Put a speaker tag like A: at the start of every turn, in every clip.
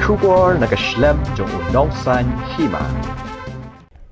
A: Kubor nakaslem jong unongsan Hima.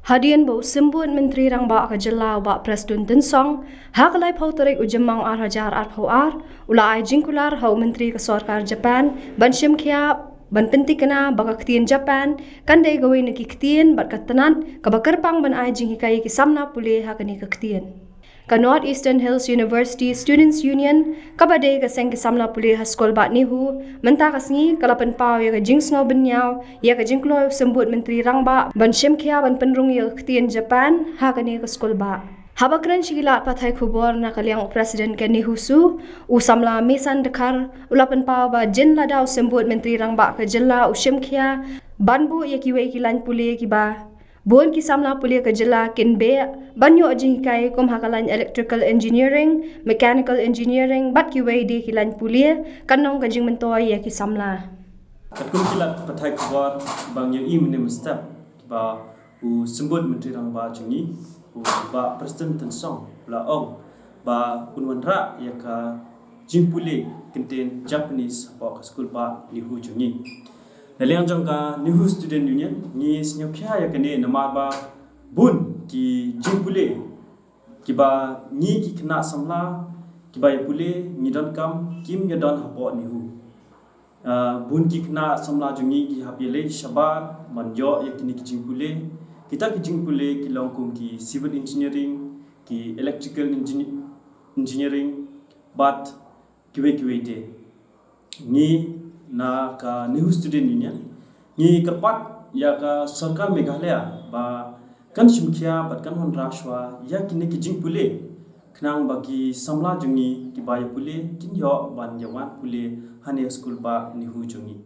B: Hadian bo sembut Menteri Rang Ba Kajala Ba Presiden Tensong hakalai pautarek ujemang arhajar arpauar ulai jingkular hau Menteri Kesorkar Japan ban shimkhia ban pentikana baka Ktien Japan kandai gawe neki Ktien bat katanan kabakarpang ban ai jinghikai ki samna pule hakani ka Ktien. Ka North Eastern Hills University Students Union kabade ka seng ki samna pule ha Skulbah Nehu menta kasngi kalapan pau ya ka Jingsno Bynñiaw ya ka Jingkloi sembut Menteri Rang Ba ban shimkhia ban Pynrung ya ka Ktien Japan hakani ka Skulbah. Habakran sigilat pathai kubor na kaliang Presiden ke Nehusu usamla mesan dekar ulapan pau ba jen ladau sembut Menteri Rang Ba ka jela ushimkhia banbu ya kiwe kilan pule ki ba Buon kisamla pulia kajela kinbe banyo jingkai kum hakalan electrical engineering, mechanical engineering bat kiwe di kilan pulia kanong kajing mentoy ya kisamla.
C: Katkum kilat pathai kubor bang yo im ne mustap ba u sembut Menteri Rang Ba jungi u ba Presiden Tensong la ong ba unwanra ya ka jingpule Ktien Japanese ba Skulbah Nehu jungi. Naliang jangka Nehu Student Union ni senyokya ya kene nama ba bun ki jingpule ki ba ni ki kena samla ki ba pule ni don kam kim ya don hapo Nehu bun ki kena samla jungi ki hapile shabar manjo ya kini ki jingpule kita ki jingpule ki longkum ki civil engineering ki electrical engineering but kiwe de ni na ka Nehu Student Union ni kerpat ya ka Sarkar Meghalaya ba kan shimkhia bat kan hon rashwa ya kini ki jingpule knang bagi samla jungi ki ba pule kin yo ban yawan pule hane Skulbah Nehu jungi.